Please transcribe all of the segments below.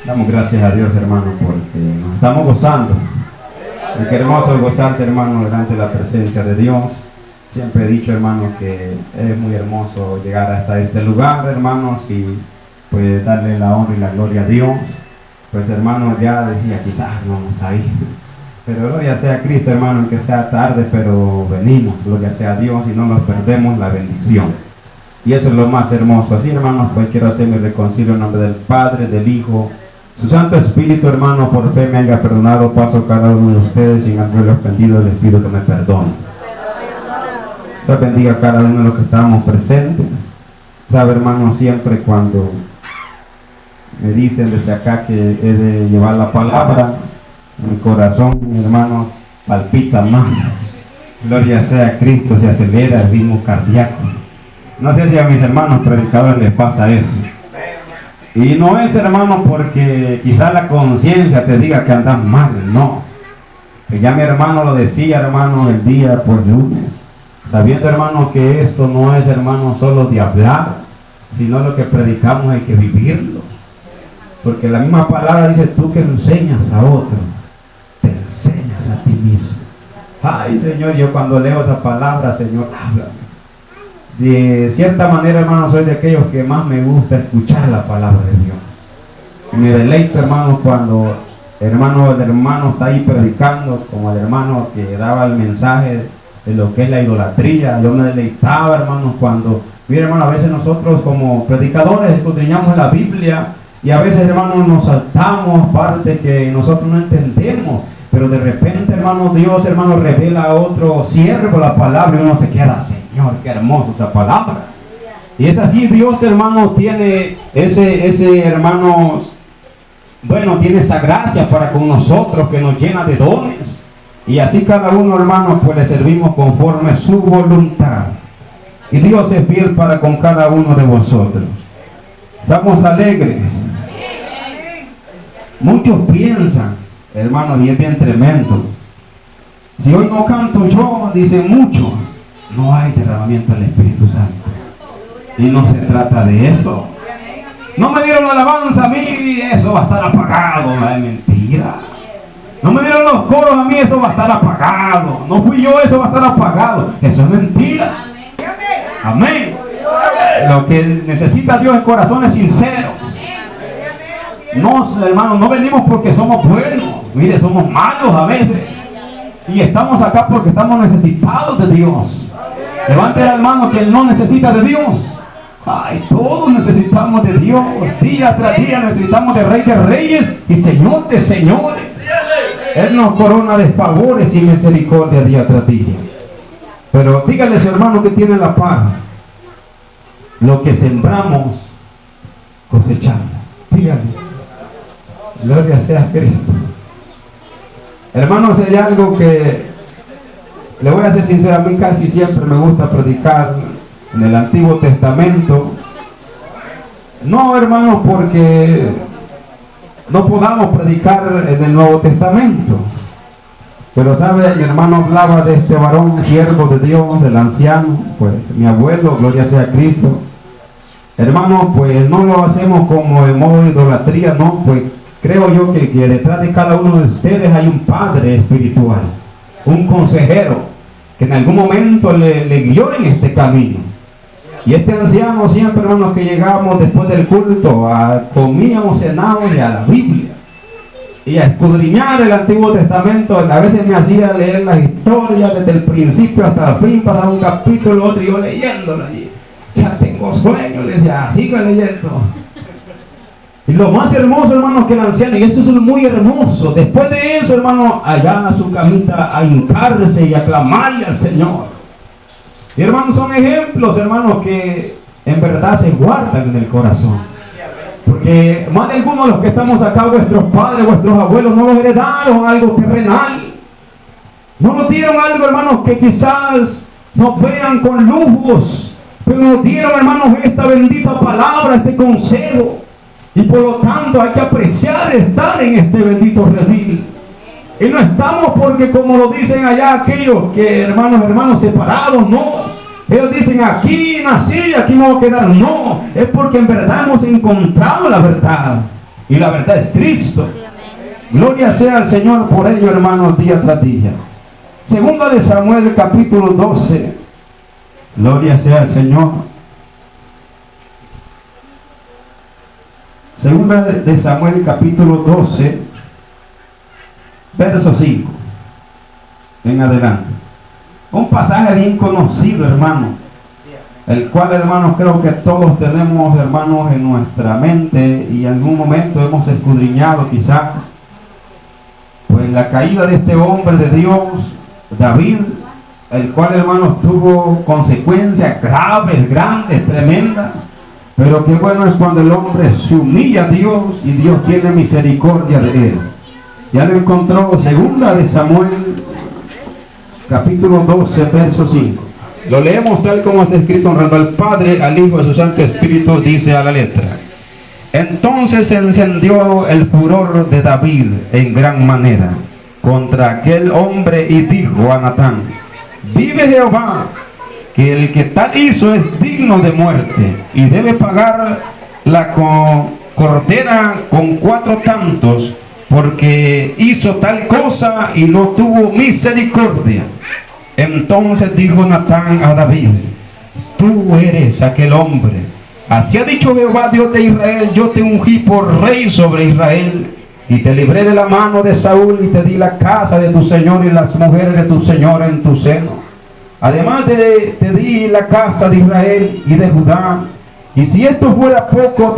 Damos gracias a Dios, hermano, porque nos estamos gozando. Y qué hermoso gozarse, hermano, delante de la presencia de Dios. Siempre he dicho, hermano, que es muy hermoso llegar hasta este lugar, hermanos, y pues darle la honra y la gloria a Dios. Pues, hermano, ya decía, quizás no vamos a ir. Pero gloria sea a Cristo, hermano, aunque sea tarde, pero venimos, gloria sea a Dios, y no nos perdemos la bendición. Y eso es lo más hermoso. Así, hermanos, pues quiero hacer mi reconcilio en nombre del Padre, del Hijo, su Santo Espíritu, hermano, por fe me haya perdonado, paso cada uno de ustedes, y en haberlo ofendido les pido que me perdone. Dios bendiga a cada uno de los que estamos presentes. Sabe, hermano, siempre cuando me dicen desde acá que he de llevar la palabra, mi corazón, mi hermano, palpita más. Gloria sea a Cristo, se acelera el ritmo cardíaco. No sé si a mis hermanos predicadores les pasa eso. Y no es, hermano, porque quizá la conciencia te diga que andas mal, no. Que ya mi hermano lo decía, hermano, el día por lunes. Sabiendo, hermano, que esto no es, hermano, solo de hablar, sino lo que predicamos hay que vivirlo. Porque la misma palabra dice, tú que enseñas a otro, te enseñas a ti mismo. Ay, Señor, yo cuando leo esa palabra, Señor, háblame. De cierta manera, hermano, soy de aquellos que más me gusta escuchar la palabra de Dios. Y me deleito, hermano, cuando el hermano está ahí predicando, como el hermano que daba el mensaje de lo que es la idolatría. Yo me deleitaba, hermano, cuando, mira, hermano, a veces nosotros como predicadores escudriñamos la Biblia y a veces, hermano, nos saltamos partes que nosotros no entendemos. Pero de repente, hermano, Dios, hermano, revela a otro siervo la palabra y uno se queda, Señor, qué hermosa esta palabra. Y es así, Dios, hermano, tiene ese hermanos, bueno, tiene esa gracia para con nosotros que nos llena de dones. Y así cada uno, hermano, pues le servimos conforme a su voluntad. Y Dios es fiel para con cada uno de vosotros. Estamos alegres. Muchos piensan, hermanos, y es bien tremendo. Si hoy no canto yo, dicen muchos, no hay derramamiento del Espíritu Santo. Y no se trata de eso. No me dieron la alabanza a mí, eso va a estar apagado. Es mentira. No me dieron los coros a mí, eso va a estar apagado. No fui yo, eso va a estar apagado. Eso es mentira. Amén. Lo que necesita Dios es corazones sinceros. No, hermanos, no venimos porque somos buenos. Mire, somos malos a veces. Y estamos acá porque estamos necesitados de Dios. Levante la mano que no necesita de Dios. Ay, todos necesitamos de Dios. Día tras día necesitamos de Rey de Reyes y Señor de Señores. Él nos corona de favores y misericordia día tras día. Pero dígale a su hermano que tiene la paz. Lo que sembramos, cosechamos. Dígale. Gloria sea a Cristo. Hermanos, hay algo que le voy a ser sincero, a mí casi siempre me gusta predicar en el Antiguo Testamento. No, hermanos, porque no podamos predicar en el Nuevo Testamento. Pero sabe, mi hermano hablaba de este varón, siervo de Dios, del anciano, pues mi abuelo, gloria sea a Cristo. Hermanos, pues no lo hacemos como en modo de idolatría, no, pues creo yo que detrás de cada uno de ustedes hay un padre espiritual, un consejero, que en algún momento le guió en este camino. Y este anciano siempre, hermanos, que llegábamos después del culto, comíamos, cenábamos y a la Biblia. Y a escudriñar el Antiguo Testamento, a veces me hacía leer las historias desde el principio hasta el fin, pasaba un capítulo, otro, y yo leyéndolo allí. Ya tengo sueño, le decía, siga leyendo. Y lo más hermoso, hermano, que el anciano, y eso es muy hermoso, después de eso, hermano, allá a su camita a hincarse y a clamarle al Señor. Y hermanos, son ejemplos, hermanos, que en verdad se guardan en el corazón. Porque más de algunos de los que estamos acá, vuestros padres, vuestros abuelos, no los heredaron algo terrenal. No nos dieron algo, hermanos, que quizás nos vean con lujos, pero nos dieron, hermanos, esta bendita palabra, este consejo. Y por lo tanto hay que apreciar estar en este bendito redil. Y no estamos porque, como lo dicen allá aquellos que, hermanos separados, no. Ellos dicen, aquí nací, aquí me voy a quedar. No, es porque en verdad hemos encontrado la verdad. y la verdad es Cristo. Gloria sea al Señor por ello, hermanos, día tras día. Segunda de Samuel, capítulo 12. Gloria sea al Señor. Segunda de Samuel, capítulo 12, verso 5 en adelante. Un pasaje bien conocido, hermano, el cual, hermanos, creo que todos tenemos, hermanos, en nuestra mente y en algún momento hemos escudriñado quizás, pues la caída de este hombre de Dios, David, el cual, hermanos, tuvo consecuencias graves, grandes, tremendas, pero qué bueno es cuando el hombre se humilla a Dios y Dios tiene misericordia de él. Ya lo encontró, segunda de Samuel, capítulo 12, verso 5. Lo leemos tal como está escrito, honrando al Padre, al Hijo y a su Santo Espíritu, dice a la letra. Entonces se encendió el furor de David en gran manera contra aquel hombre y dijo a Natán: vive Jehová, que el que tal hizo es digno de muerte y debe pagar la cordera con 4 tantos, porque hizo tal cosa y no tuvo misericordia. Entonces dijo Natán a David: tú eres aquel hombre. Así ha dicho Jehová, Dios de Israel: yo te ungí por rey sobre Israel, y te libré de la mano de Saúl, y te di la casa de tu señor y las mujeres de tu señor en tu seno. Además te di la casa de Israel y de Judá, y si esto fuera poco,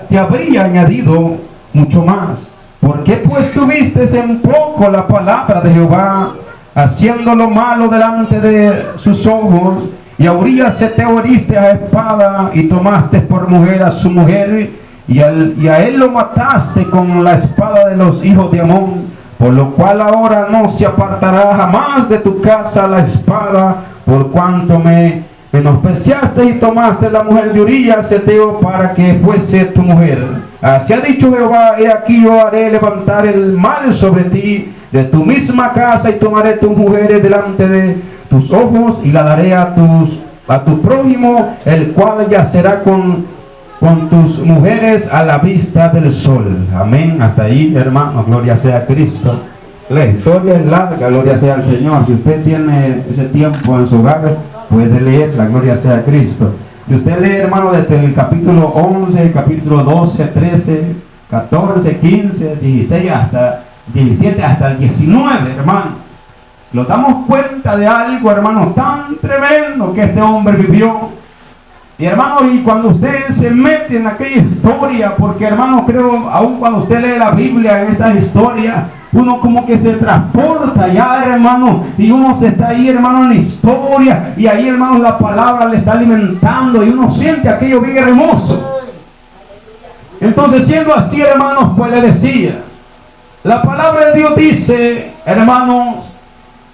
te habría añadido mucho más. ¿Por qué pues tuviste en poco la palabra de Jehová, haciendo lo malo delante de sus ojos? Y a Urías te heriste a espada y tomaste por mujer a su mujer, y a él lo mataste con la espada de los hijos de Amón, por lo cual ahora no se apartará jamás de tu casa la espada, por cuanto me menospreciaste y tomaste la mujer de Urías Eteo para que fuese tu mujer. Así ha dicho Jehová: he aquí yo haré levantar el mal sobre ti de tu misma casa, y tomaré tus mujeres delante de tus ojos y la daré a tu prójimo, el cual yacerá con tus mujeres a la vista del sol. Amén. Hasta ahí, hermano. Gloria sea a Cristo. La historia es larga, gloria sea al Señor. Si usted tiene ese tiempo en su hogar, puede leer, la gloria sea a Cristo. Si usted lee, hermano, desde el capítulo 11, el capítulo 12, 13, 14, 15, 16, hasta 17, hasta el 19, hermano, nos damos cuenta de algo, hermano, tan tremendo que este hombre vivió. Y hermano, y cuando usted se mete en aquella historia, porque hermano, creo, aun cuando usted lee la Biblia en esta historia, uno como que se transporta ya, hermano, y uno se está ahí, hermano, en la historia, y ahí, hermano, la palabra le está alimentando, y uno siente aquello bien hermoso. Entonces, siendo así, hermanos, pues le decía, la palabra de Dios dice, hermanos,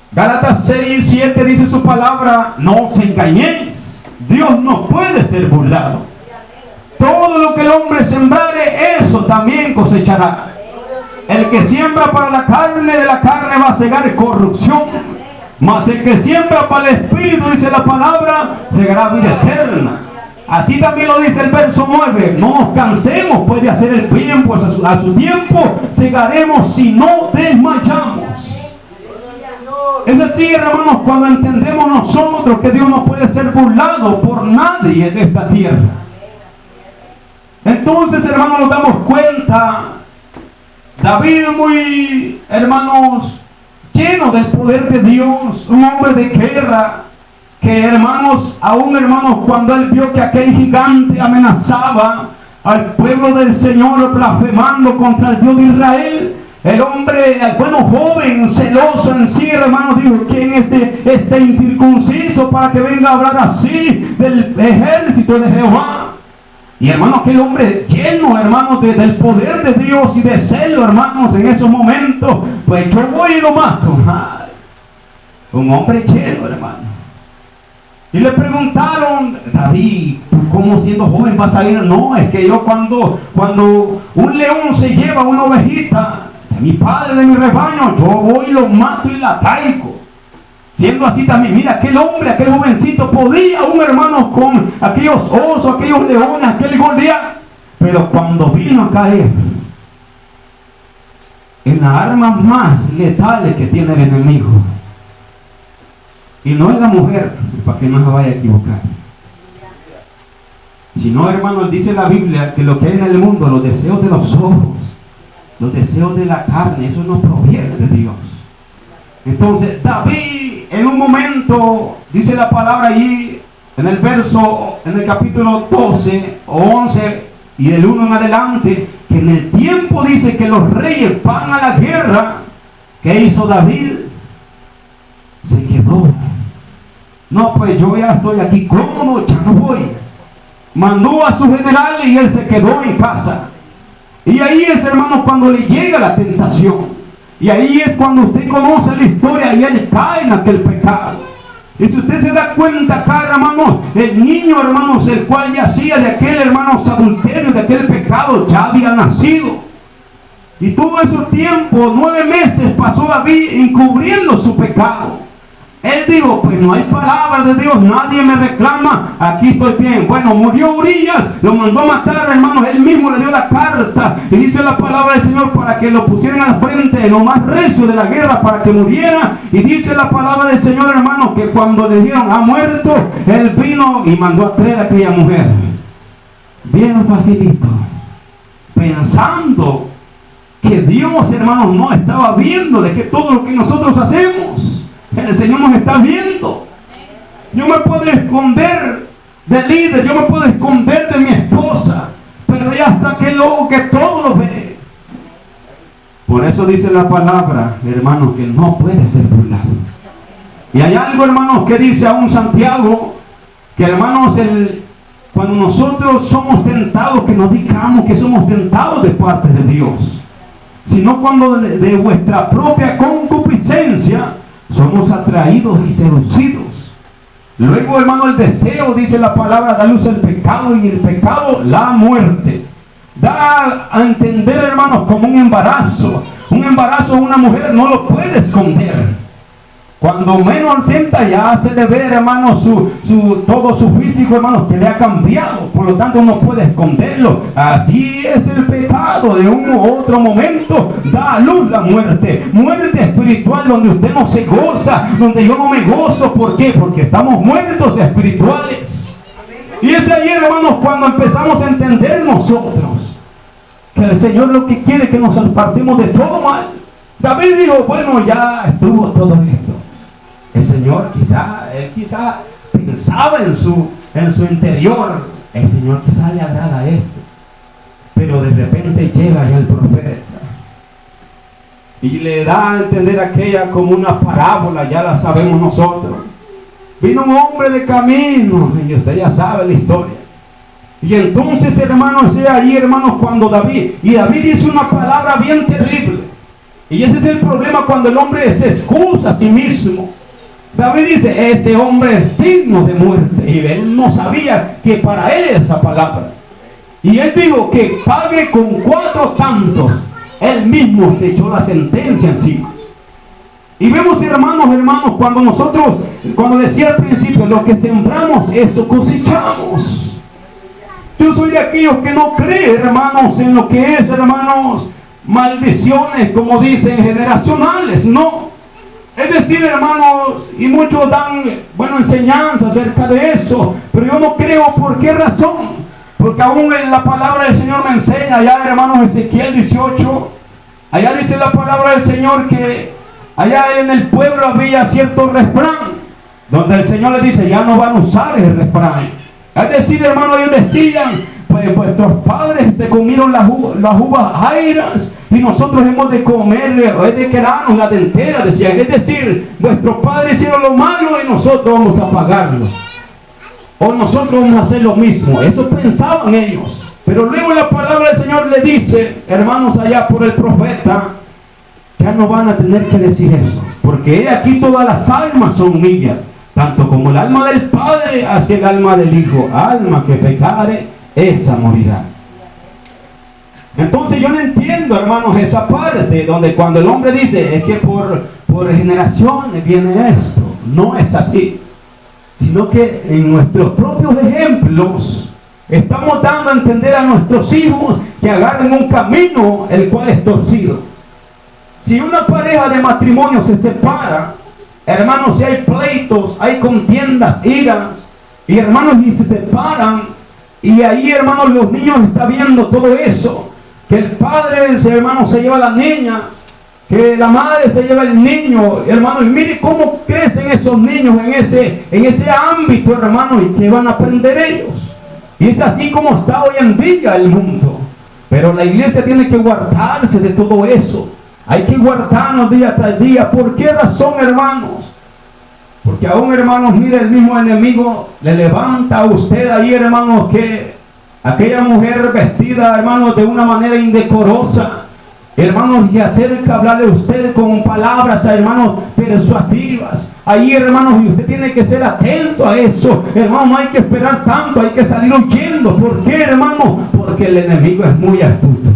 Gálatas 6, 7 dice su palabra: no os engañéis, Dios no puede ser burlado. Todo lo que el hombre sembrare, eso también cosechará. El que siembra para la carne, de la carne va a segar corrupción, mas el que siembra para el espíritu, dice la palabra, segará vida eterna. Así también lo dice el verso 9: no nos cansemos pues de hacer el bien, pues a su tiempo segaremos si no desmayamos. Es así, hermanos, cuando entendemos nosotros que Dios no puede ser burlado por nadie de esta tierra. Entonces, hermanos, nos damos cuenta, David muy, hermanos, lleno del poder de Dios, un hombre de guerra, que hermanos, aún hermanos, cuando él vio que aquel gigante amenazaba al pueblo del Señor, blasfemando contra el Dios de Israel, el hombre, el bueno joven, celoso en sí, hermano, dijo: ¿quién es este incircunciso para que venga a hablar así del ejército de Jehová? Y hermano, aquel hombre lleno, hermano, del poder de Dios y de celo, hermanos, en esos momentos, pues yo voy y lo mato. Ay, un hombre lleno, hermano. Y le preguntaron: David, ¿tú cómo siendo joven vas a ir? No, es que yo cuando un león se lleva una ovejita de mi padre, de mi rebaño, yo voy y lo mato y la traigo. Siendo así también, mira, aquel hombre, aquel jovencito podía, un hermano, con aquellos osos, aquellos leones, aquel Goliat, pero cuando vino a caer, en las armas más letales que tiene el enemigo. Y no es la mujer, para que no se vaya a equivocar. Sino, hermanos, dice la Biblia que lo que hay en el mundo, los deseos de los ojos, los deseos de la carne, eso no proviene de Dios. Entonces, David, en un momento, dice la palabra allí, en el capítulo 12 o 11, y del 1 en adelante, que en el tiempo dice que los reyes van a la guerra. ¿Qué hizo David? Se quedó. No, pues yo ya estoy aquí cómodo, ya no voy. Mandó a su general y él se quedó en casa. Y ahí es, hermano, cuando le llega la tentación. Y ahí es cuando usted conoce la historia y él cae en aquel pecado. Y si usted se da cuenta acá, hermanos, el niño, hermanos, el cual yacía de aquel, hermanos, adulterio, de aquel pecado, ya había nacido. Y todo ese tiempo, 9 meses, pasó David encubriendo su pecado. Él dijo, pues no hay palabra de Dios, nadie me reclama, aquí estoy bien. Bueno, murió Urías, lo mandó a matar, hermanos, él mismo le dio la carta y dice la palabra del Señor para que lo pusieran al frente de lo más recio de la guerra para que muriera. Y dice la palabra del Señor, hermanos, que cuando le dijeron ha muerto, él vino y mandó a traer a aquella mujer. Bien facilito, pensando que Dios, hermanos, no estaba viendo de que todo lo que nosotros hacemos, el Señor nos está viendo. Yo me puedo esconder del líder, yo me puedo esconder de mi esposa, pero ya está aquel ojo que todo lo ve. Por eso dice la palabra, hermanos, que no puede ser burlado. Y hay algo, hermanos, que dice aún Santiago, que, hermanos, cuando nosotros somos tentados, que no digamos que somos tentados de parte de Dios, sino cuando de vuestra propia concupiscencia somos atraídos y seducidos. Luego, hermano, el deseo, dice la palabra, da luz al pecado, y el pecado la muerte. Da a entender, hermanos, como un embarazo. Un embarazo de una mujer no lo puede esconder. Cuando menos sienta, ya se le ve, hermano, todo su físico, hermano, que le ha cambiado. Por lo tanto, no puede esconderlo. Así es el pecado. De un u otro momento da a luz la muerte. Muerte espiritual, donde usted no se goza, donde yo no me gozo. ¿Por qué? Porque estamos muertos espirituales. Y es ahí, hermanos, cuando empezamos a entender nosotros que el Señor lo que quiere es que nos apartemos de todo mal. David dijo, bueno, ya estuvo todo esto. El Señor él quizá pensaba en su interior, el Señor quizá le agrada esto. Pero de repente llega ya el profeta y le da a entender aquella como una parábola, ya la sabemos nosotros. Vino un hombre de camino, y usted ya sabe la historia. Y entonces, hermanos, es ahí, hermanos, cuando David dice una palabra bien terrible. Y ese es el problema cuando el hombre se excusa a sí mismo. David dice, ese hombre es digno de muerte. Y él no sabía que para él era esa palabra. Y él dijo que pague con 4 tantos. Él mismo se echó la sentencia encima. Y vemos, hermanos, cuando decía al principio, lo que sembramos, eso cosechamos. Yo soy de aquellos que no creen, hermanos, en lo que es, hermanos, maldiciones, como dicen, generacionales, no. Es decir, hermanos, y muchos dan, enseñanza acerca de eso, pero yo no creo. ¿Por qué razón? Porque aún en la palabra del Señor me enseña, allá, hermanos, Ezequiel 18, allá dice la palabra del Señor que allá en el pueblo había cierto refrán, donde el Señor le dice, ya no van a usar el refrán. Es decir, hermanos, ellos decían, pues vuestros padres se comieron las uvas airas y nosotros hemos de comer, es de quedarnos la dentera, decían. Es decir, vuestros padres hicieron lo malo y nosotros vamos a pagarlo. O nosotros vamos a hacer lo mismo. Eso pensaban ellos. Pero luego la palabra del Señor le dice, hermanos, allá por el profeta, ya no van a tener que decir eso. Porque aquí todas las almas son mías, tanto como el alma del Padre hacia el alma del Hijo. Alma que pecare, esa morirá. Entonces yo no entiendo, hermanos, esa parte donde cuando el hombre dice, es que por generaciones viene esto. No es así. Sino que en nuestros propios ejemplos estamos dando a entender a nuestros hijos que agarren un camino el cual es torcido. Si una pareja de matrimonio se separa, hermanos, si hay pleitos, hay contiendas, iras, y hermanos, y se separan, y ahí, hermanos, los niños están viendo todo eso, que el padre, hermano, se lleva a la niña, que la madre se lleva el niño, hermano, y mire cómo crecen esos niños en ese ámbito, hermano, y que van a aprender ellos. Y es así como está hoy en día el mundo. Pero la iglesia tiene que guardarse de todo eso. Hay que guardarnos día tras día. ¿Por qué razón, hermanos? Porque aún, hermanos, mire, el mismo enemigo le levanta a usted ahí, hermanos, que aquella mujer vestida, hermanos, de una manera indecorosa, hermanos, y acerca a hablarle a usted con palabras, hermanos, persuasivas. Ahí, hermanos, y usted tiene que ser atento a eso. Hermanos, no hay que esperar tanto, hay que salir huyendo. ¿Por qué, hermanos? Porque el enemigo es muy astuto.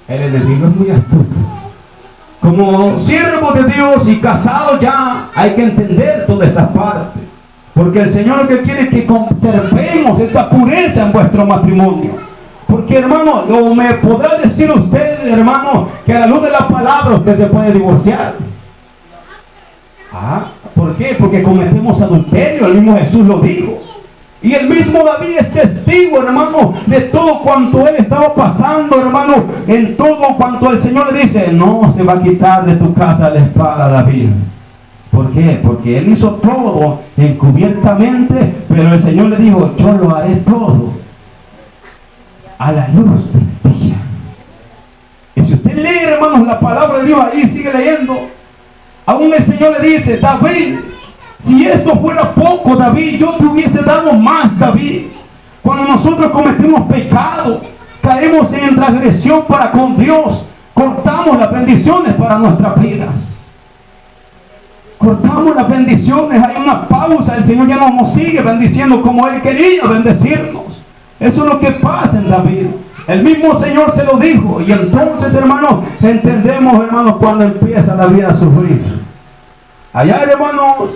El enemigo es muy astuto. Como siervos de Dios y casados ya, hay que entender toda esa parte. Porque el Señor lo que quiere es que conservemos esa pureza en vuestro matrimonio. Porque, hermano, no me podrá decir usted, hermano, que a la luz de la palabra usted se puede divorciar. ¿Por qué? Porque cometemos adulterio, el mismo Jesús lo dijo. Y el mismo David es testigo, hermano, de todo cuanto él estaba pasando, hermano, en todo cuanto el Señor le dice, no se va a quitar de tu casa la espada, David. ¿Por qué? Porque él hizo todo encubiertamente, pero el Señor le dijo, yo lo haré todo a la luz del día. Y si usted lee, hermanos, la palabra de Dios ahí, sigue leyendo, aún el Señor le dice, David, si esto fuera poco, David, yo te hubiese dado más, David. Cuando nosotros cometimos pecado, caemos en transgresión para con Dios, cortamos las bendiciones para nuestras vidas. Cortamos las bendiciones, hay una pausa, el Señor ya no nos sigue bendiciendo como Él quería bendecirnos. Eso es lo que pasa en David. El mismo Señor se lo dijo. Y entonces, hermanos, entendemos, hermanos, cuando empieza David a sufrir. Allá, hermanos,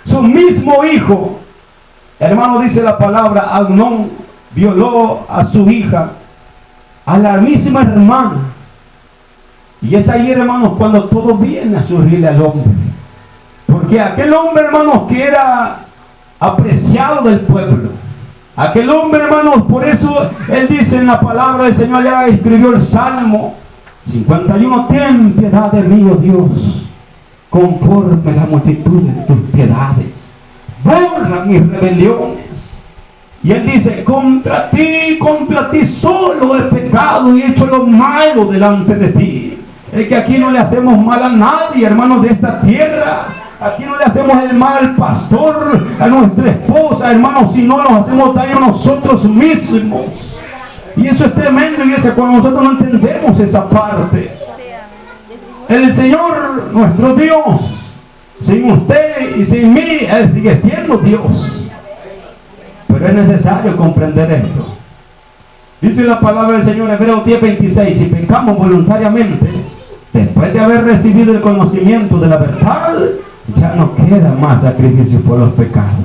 su mismo hijo, hermano, dice la palabra, Amnón violó a su hija, a la misma hermana. Y es ahí, hermanos, cuando todo viene a surgirle al hombre. Porque aquel hombre, hermanos, que era apreciado del pueblo, aquel hombre, hermanos, por eso él dice en la palabra del Señor, ya escribió el Salmo 51, ten piedad de mí, oh Dios, conforme la multitud de tus piedades, borra mis rebeliones. Y él dice, contra ti solo he pecado y he hecho lo malo delante de ti. Es que aquí no le hacemos mal a nadie, hermanos, de esta tierra. Aquí no le hacemos el mal al pastor, a nuestra esposa, hermanos, sino nos hacemos daño a nosotros mismos. Y eso es tremendo, iglesia, cuando nosotros no entendemos esa parte. El Señor, nuestro Dios, sin usted y sin mí, Él sigue siendo Dios. Pero es necesario comprender esto. Dice la palabra del Señor, Hebreos 10:26, si pecamos voluntariamente, después de haber recibido el conocimiento de la verdad, ya no queda más sacrificio por los pecados,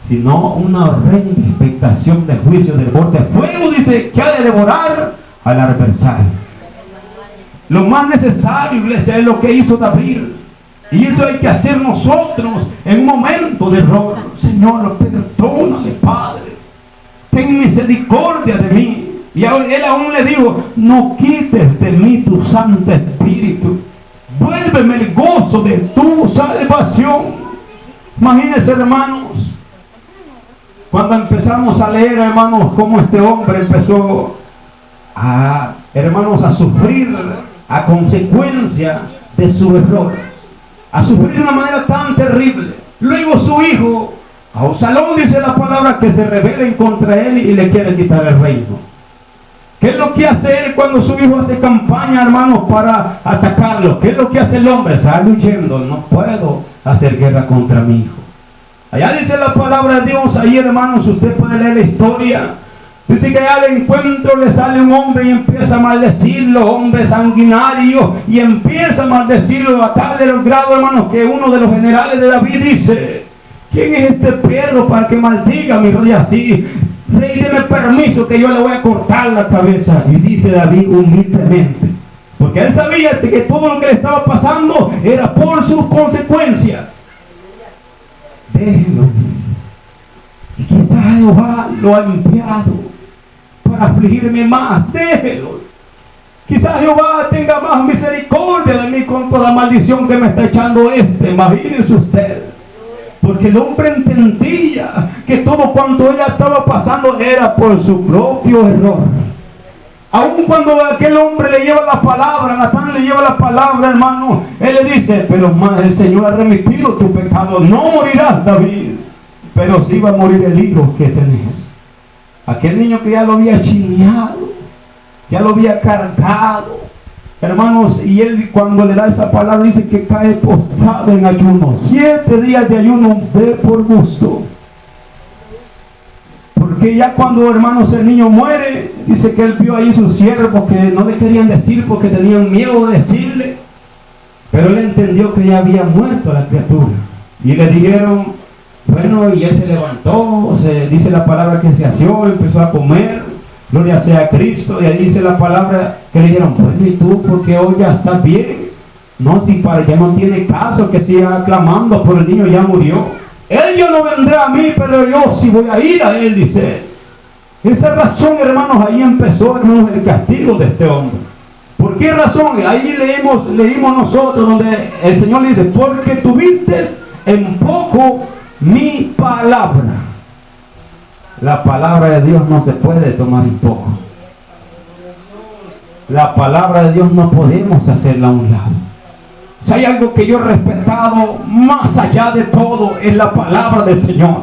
sino una horrenda expectación de juicio del borde de fuego, dice, que ha de devorar al adversario. Lo más necesario, iglesia, es lo que hizo David. Y eso hay que hacer nosotros en un momento de error. Señor, perdónale, Padre. Ten misericordia de mí. Y él aún le dijo, no quites de mí tu Santo Espíritu. Vuélveme el gozo de tu salvación. Imagínense, hermanos, cuando empezamos a leer, hermanos, cómo este hombre empezó a, hermanos, a sufrir a consecuencia de su error, a sufrir de una manera tan terrible. Luego su hijo, Absalón, dice la palabra, que se rebela contra él y le quiere quitar el reino. ¿Qué es lo que hace él cuando su hijo hace campaña, hermanos, para atacarlo? ¿Qué es lo que hace el hombre? Sale huyendo. No puedo hacer guerra contra mi hijo. Allá dice la palabra de Dios, ahí, hermanos, usted puede leer la historia. Dice que allá al encuentro le sale un hombre y empieza a maldecirlo, hombre sanguinario, y empieza a maldecirlo a tal grado, hermanos, que uno de los generales de David dice, ¿quién es este perro para que maldiga a mi rey así? Rey, deme permiso que yo le voy a cortar la cabeza. Y dice David humildemente, Porque él sabía que todo lo que le estaba pasando era por sus consecuencias. Déjenlo. Y quizás Jehová lo ha enviado para afligirme más. Déjelo. Quizás Jehová tenga más misericordia de mí con toda maldición que me está echando Imagínese usted. Porque el hombre entendía que todo cuanto ella estaba pasando era por su propio error. Aun cuando aquel hombre le lleva la palabra, Natán le lleva la palabra, hermano, él le dice, pero más el Señor ha remitido tu pecado. No morirás, David, pero sí va a morir el hijo que tenés. Aquel niño que ya lo había chineado, ya lo había cargado, hermanos, y él cuando le da esa palabra dice que cae postrado en ayuno. 7 días de ayuno ve por gusto. Porque ya cuando, hermanos, el niño muere, dice que él vio ahí sus siervos que no le querían decir porque tenían miedo de decirle. Pero él entendió que ya había muerto la criatura. Y le dijeron, bueno, y él se levantó, dice la palabra que se asió, empezó a comer. Gloria sea a Cristo. Y ahí dice la palabra que le dijeron, bueno, ¿y tú por qué hoy ya estás bien? No, si para ya no tiene caso que siga clamando por el niño, ya murió. Él ya no vendrá a mí, pero yo sí voy a ir a él, dice él. Esa razón, hermanos, ahí empezó, hermanos, el castigo de este hombre. ¿Por qué razón? Ahí leímos nosotros donde el Señor dice, porque tuviste en poco mi palabra. La palabra de Dios no se puede tomar en poco. La palabra de Dios no podemos hacerla a un lado. Si hay algo que yo he respetado más allá de todo, es la palabra del Señor.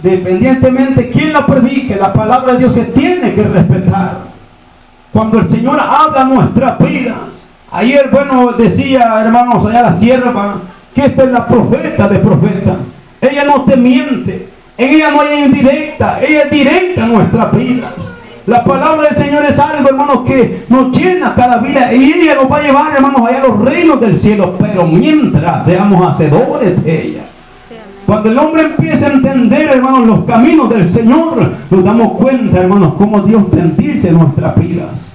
Dependientemente de quién la predique, la palabra de Dios se tiene que respetar. Cuando el Señor habla nuestras vidas. Ayer, bueno, decía, hermanos, allá la sierva, que esta es la profeta de profetas. Ella no te miente. En ella no hay indirecta. Ella es directa en nuestras vidas. La palabra del Señor es algo, hermanos, que nos llena cada vida. Y ella nos va a llevar, hermanos, allá a los reinos del cielo. Pero mientras seamos hacedores de ella. Cuando el hombre empieza a entender, hermanos, los caminos del Señor, nos damos cuenta, hermanos, cómo Dios bendice nuestras vidas.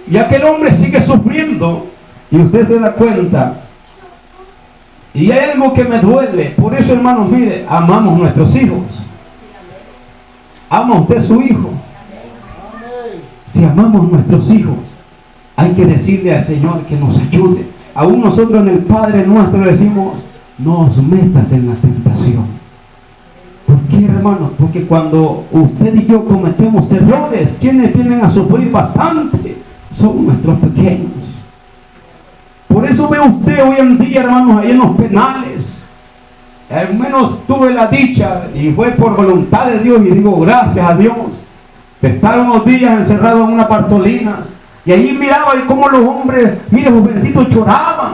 Y aquel hombre sigue sufriendo. Y usted se da cuenta. Y hay algo que me duele. Por eso, hermanos, mire, amamos nuestros hijos. ¿Ama usted su hijo? Si amamos nuestros hijos, hay que decirle al Señor que nos ayude. Aún nosotros en el Padre Nuestro le decimos, no os metas en la tentación. ¿Por qué, hermanos? Porque cuando usted y yo cometemos errores, quienes vienen a sufrir bastante son nuestros pequeños. Por eso ve usted hoy en día, hermanos, ahí en los penales. Al menos tuve la dicha, y fue por voluntad de Dios, y digo gracias a Dios, de estar unos días encerrados en unas partolinas. Y ahí miraba y cómo los hombres, mire, jovencitos lloraban,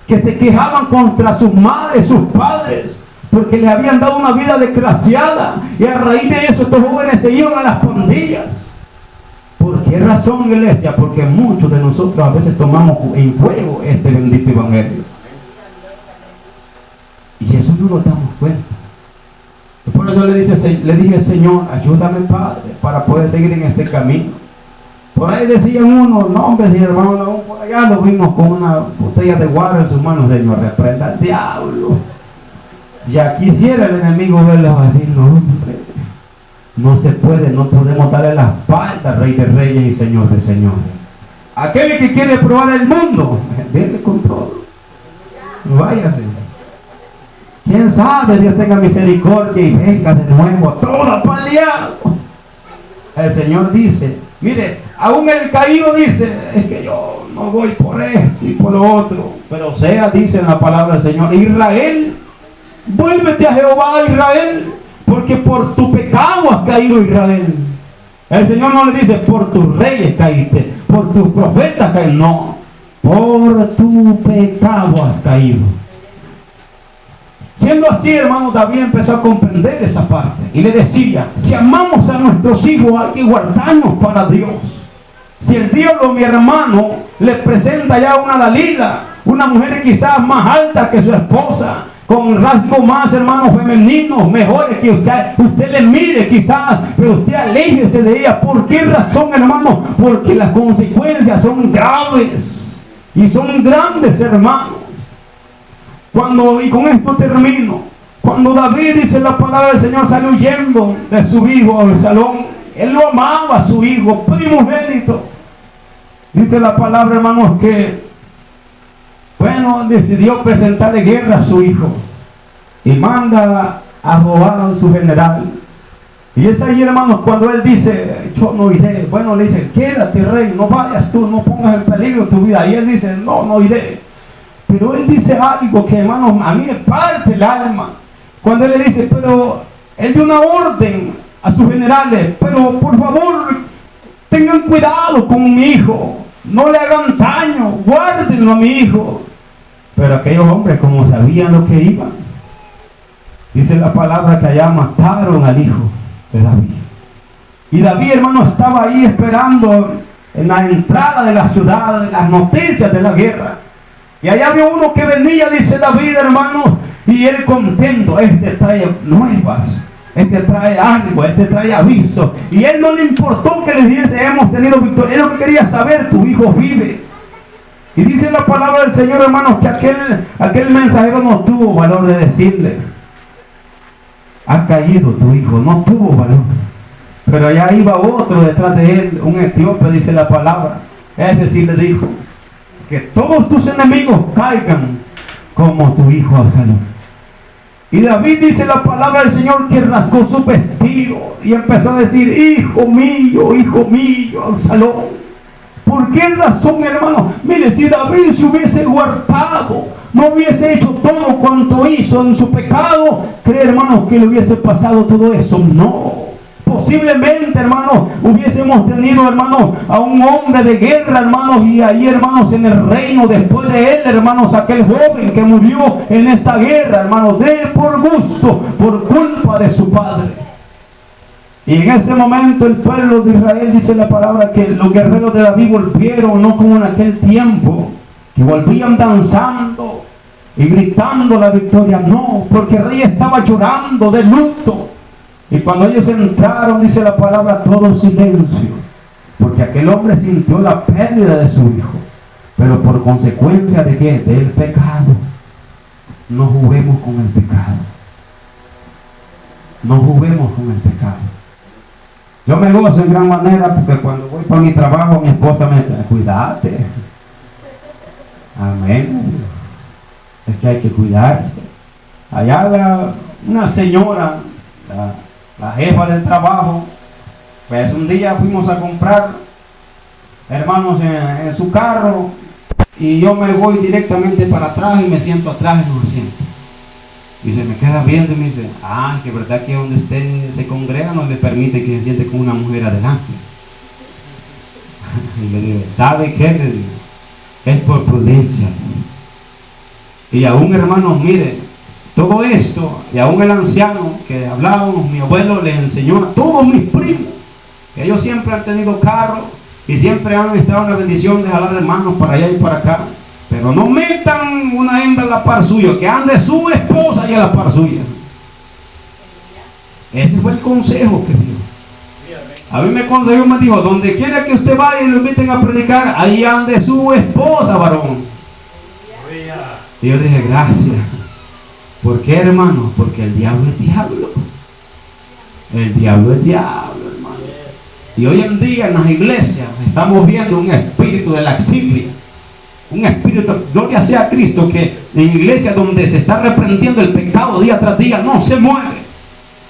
que se quejaban contra sus madres, sus padres, porque les habían dado una vida desgraciada. Y a raíz de eso estos jóvenes se iban a las pandillas. ¿Por qué razón, iglesia? Porque muchos de nosotros a veces tomamos en juego este bendito evangelio. Y eso no nos damos cuenta. Por eso le dije, Señor, ayúdame, Padre, para poder seguir en este camino. Por ahí decían unos nombres y hermanos, aún por allá lo vimos con una botella de guaro en sus manos. Señor, reprenda al diablo. Ya quisiera el enemigo verlos así. No, hombre, no se puede, no podemos darle la espalda, Rey de Reyes y Señor de Señores. Aquel que quiere probar el mundo, viene con todo. Váyase. Quién sabe, Dios tenga misericordia y venga de nuevo todo apaleado. El Señor dice, mire, aún el caído dice, es que yo no voy por esto y por lo otro. Pero sea, dice en la palabra del Señor, Israel, vuélvete a Jehová, Israel, porque por tu pecado has caído, Israel. El Señor no le dice, por tus reyes caíste, por tus profetas caíste. No, por tu pecado has caído. Siendo así, hermano, David empezó a comprender esa parte. Y le decía, si amamos a nuestros hijos, hay que guardarnos para Dios. Si el diablo, mi hermano, le presenta ya una Dalila, una mujer quizás más alta que su esposa, con rasgos más, hermanos, femeninos, mejores que usted le mire quizás, pero usted aléjese de ella. ¿Por qué razón, hermano? Porque las consecuencias son graves y son grandes, hermanos. Y con esto termino, cuando David, dice la palabra del Señor, salió huyendo de su hijo Absalón, él lo amaba a su hijo primogénito. Dice la palabra, hermanos, que decidió presentarle guerra a su hijo y manda a Joab, su general. Y es ahí, hermanos, cuando él dice: yo no iré. Bueno, le dice: quédate, rey, no vayas tú, no pongas en peligro tu vida. Y él dice: no iré. Pero él dice algo que, hermanos, a mí me parte el alma. Cuando él le dice, pero él dio una orden a sus generales: pero por favor, tengan cuidado con mi hijo, no le hagan daño, guárdenlo a mi hijo. Pero aquellos hombres, como sabían lo que iban, dice la palabra que allá mataron al hijo de David. Y David, hermano, estaba ahí esperando en la entrada de la ciudad las noticias de la guerra. Y allá había uno que venía, dice David, hermano, y él contento: este trae nuevas, este trae algo, este trae aviso. Y él no le importó que le dijese: hemos tenido victoria. Él lo que quería saber: tu hijo vive. Y dice la palabra del Señor, hermanos, que aquel mensajero no tuvo valor de decirle: ha caído tu hijo. No tuvo valor. Pero allá iba otro detrás de él, un etíope, dice la palabra. Ese sí le dijo: que todos tus enemigos caigan como tu hijo Absalón. Y David, dice la palabra del Señor, que rasgó su vestido y empezó a decir: hijo mío, Absalón. ¿Por qué razón, hermano? Mire, si David se hubiese guardado, no hubiese hecho todo cuanto hizo en su pecado, ¿cree, hermano, que le hubiese pasado todo eso? No. Posiblemente, hermanos, hubiésemos tenido, hermanos, a un hombre de guerra, hermanos, y ahí, hermanos, en el reino, después de él, hermanos, aquel joven que murió en esa guerra, hermanos, por gusto, por culpa de su padre. Y en ese momento el pueblo de Israel, dice la palabra, que los guerreros de David volvieron, no como en aquel tiempo, que volvían danzando y gritando la victoria. No, porque el rey estaba llorando de luto. Y cuando ellos entraron, dice la palabra, todo silencio, porque aquel hombre sintió la pérdida de su hijo. Pero por consecuencia de ¿qué? Del pecado. No juguemos con el pecado. No juguemos con el pecado. Yo me gozo en gran manera porque cuando voy para mi trabajo, mi esposa me dice: cuídate. Amén. Es que hay que cuidarse. Allá una señora, la jefa del trabajo, pues un día fuimos a comprar, hermanos, en su carro, y yo me voy directamente para atrás y me siento atrás en un asiento. Y se me queda viendo y me dice: que verdad que donde usted se congrega no le permite que se siente con una mujer adelante. Y le digo: ¿sabe qué? Le digo: es por prudencia. Y aún, hermanos, mire, todo esto, y aún el anciano que hablábamos, mi abuelo le enseñó a todos mis primos, que ellos siempre han tenido carro y siempre han estado en la bendición de jalar hermanos para allá y para acá. Pero no metan una hembra a la par suya, que ande su esposa y a la par suya. Ese fue el consejo que dio. A mí me aconsejó, me dijo: donde quiera que usted vaya y lo inviten a predicar, ahí ande su esposa, varón. Y yo dije: gracias. ¿Por qué, hermano? Porque el diablo es diablo. El diablo es diablo, hermano. Y hoy en día en las iglesias estamos viendo un espíritu de laxilia. Un espíritu, gloria sea a Cristo, que en iglesias donde se está reprendiendo el pecado día tras día no se mueve.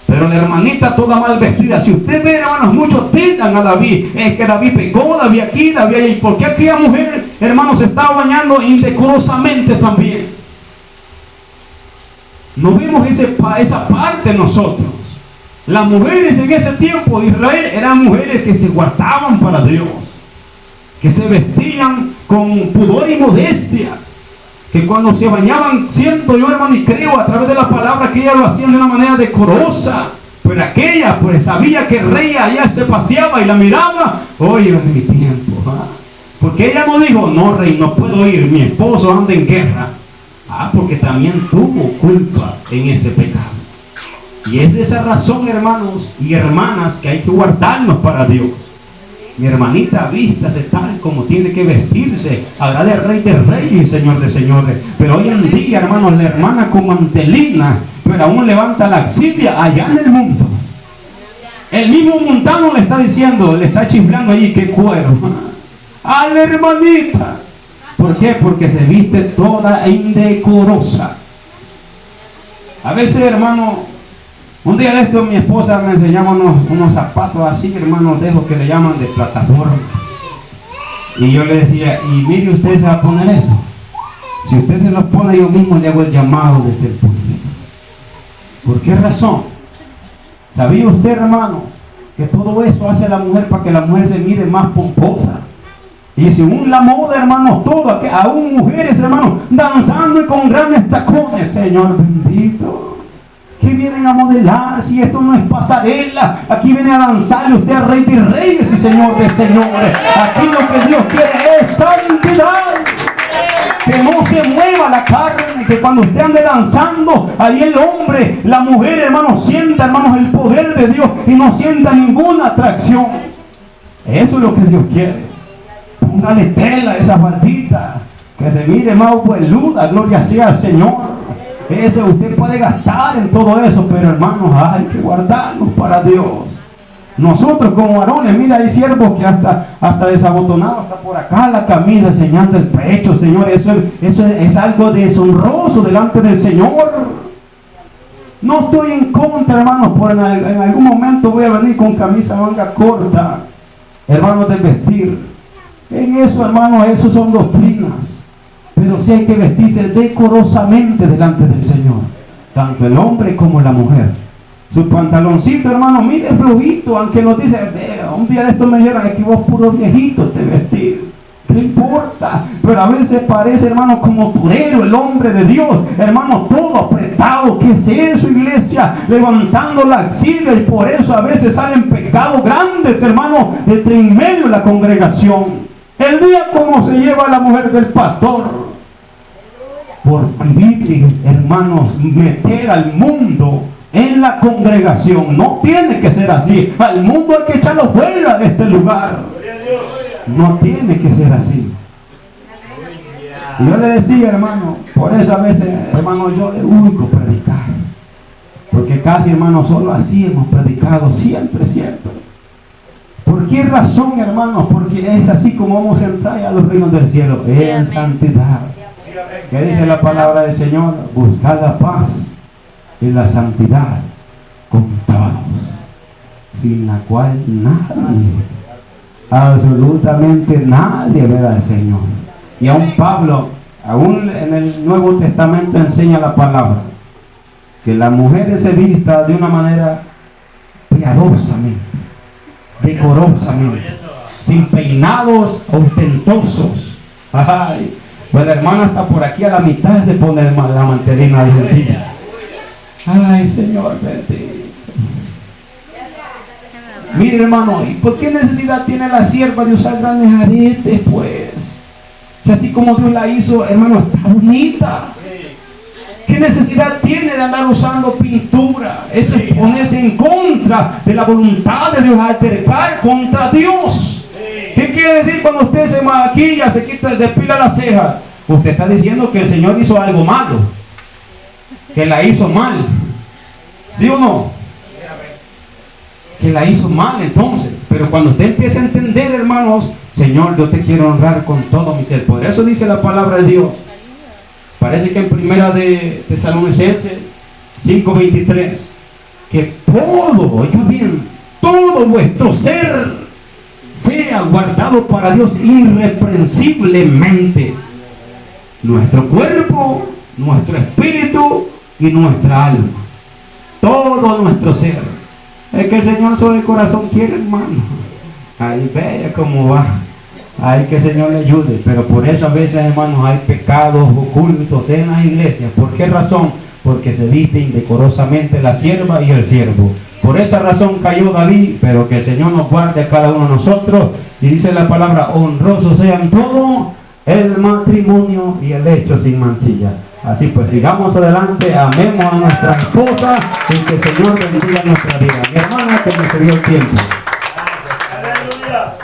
Pero la hermanita toda mal vestida. Si usted ve, hermanos, muchos tildan a David: es que David pecó, David aquí, David allá. ¿Y por qué aquella mujer, hermanos, se estaba bañando indecorosamente también? No vemos esa parte nosotros. Las mujeres en ese tiempo de Israel eran mujeres que se guardaban para Dios, que se vestían con pudor y modestia, que cuando se bañaban, siento yo, hermano, y creo a través de la palabra, que ellas lo hacían de una manera decorosa. Pero aquella pues sabía que el rey allá se paseaba y la miraba. Oye, en mi tiempo, porque ella no dijo: no, rey, no puedo ir, mi esposo anda en guerra. Porque también tuvo culpa en ese pecado. Y es esa razón, hermanos y hermanas, que hay que guardarnos para Dios. Mi hermanita, vístase tal como tiene que vestirse. Agrade al Rey de Reyes y Señor de Señores. Pero hoy en día, hermanos, la hermana con mantelina, pero aún levanta la axila allá en el mundo. El mismo montano le está diciendo, le está chiflando allí, qué cuero. A la hermanita. ¿Por qué? Porque se viste toda indecorosa. A veces, hermano, un día de esto mi esposa me enseñaba unos zapatos así, hermano, de esos que le llaman de plataforma. Y yo le decía, y mire, usted se va a poner eso. Si usted se los pone, yo mismo le hago el llamado desde el público. ¿Por qué razón? ¿Sabía usted, hermano, que todo eso hace a la mujer para que la mujer se mire más pomposa? Y según la moda, hermanos, todo, aún mujeres, hermanos, danzando y con grandes tacones, Señor bendito. Que vienen a modelar, si esto no es pasarela, aquí viene a danzarle usted al Rey de Reyes y Señor de Señores. Aquí lo que Dios quiere es santidad. Que no se mueva la carne, que cuando usted ande danzando, ahí el hombre, la mujer, hermanos, sienta, hermanos, el poder de Dios y no sienta ninguna atracción. Eso es lo que Dios quiere. Póngale tela a esa faldita, que se mire más peluda, gloria sea al Señor. Eso usted puede gastar en todo eso, pero hermanos, hay que guardarnos para Dios. Nosotros como varones, mira, hay siervos que hasta desabotonados, hasta por acá la camisa, enseñando el pecho, Señor. Eso es algo deshonroso delante del Señor. No estoy en contra, hermanos, por en algún momento voy a venir con camisa manga corta, hermanos, de vestir. En eso, hermanos, eso son doctrinas. Pero sí hay que vestirse decorosamente delante del Señor, tanto el hombre como la mujer. Su pantaloncito, hermano, mire, flojito, aunque nos dice, un día de estos me dijeron, es que vos puro viejito te vestís. ¿Qué importa? Pero a veces parece, hermano, como torero el hombre de Dios, hermano, todo apretado. ¿Qué es eso, iglesia? Levantando la axila, y por eso a veces salen pecados grandes, hermano, entre en medio de la congregación. El día como se lleva la mujer del pastor por vivir, hermanos, meter al mundo en la congregación. No tiene que ser así. Al mundo hay que echarlo fuera de este lugar. No tiene que ser así. Y yo le decía, hermano, por eso a veces, hermano, yo le huyo predicar, porque casi, hermano, solo así hemos predicado siempre. ¿Por qué razón, hermanos? Porque es así como vamos a entrar a los reinos del cielo, en santidad. ¿Qué dice la palabra del Señor? Buscad la paz y la santidad con todos, sin la cual nadie, absolutamente nadie, verá al Señor. Y aún Pablo, aún en el Nuevo Testamento, enseña la palabra que la mujer se vista de una manera piadosamente, decorosamente, sin peinados ostentosos. Ay, pues la hermana está por aquí a la mitad se pone la mantelina argentina. Ay, Señor bendito. Mire, hermano, ¿y por qué necesidad tiene la sierva de usar grandes aretes, pues? Si así como Dios la hizo, hermano, está bonita. ¿Qué necesidad tiene de andar usando pintura? Eso es ponerse en contra de la voluntad de Dios, altercar contra Dios. ¿Qué quiere decir cuando usted se maquilla, se quita, depila las cejas? Usted está diciendo que el Señor hizo algo malo, que la hizo mal. ¿Sí o no? Que la hizo mal entonces. Pero cuando usted empieza a entender, hermanos, Señor, yo te quiero honrar con todo mi ser. Por eso dice la palabra de Dios. Parece que en primera de Tesalonicenses 5:23, que todo, oiga bien, todo vuestro ser sea guardado para Dios irreprensiblemente. Nuestro cuerpo, nuestro espíritu y nuestra alma. Todo nuestro ser. Es que el Señor sobre el corazón quiere, hermano. Ahí vea cómo va. Hay que el Señor le ayude. Pero por eso a veces, hermanos, hay pecados ocultos en las iglesias. ¿Por qué razón? Porque se viste indecorosamente la sierva y el siervo. Por esa razón cayó David. Pero que el Señor nos guarde a cada uno de nosotros. Y dice la palabra, honrosos sean todo el matrimonio y el hecho sin mancilla. Así pues, sigamos adelante, amemos a nuestra esposa y que el Señor bendiga nuestra vida. Mi hermana que me cedió el tiempo. Aleluya.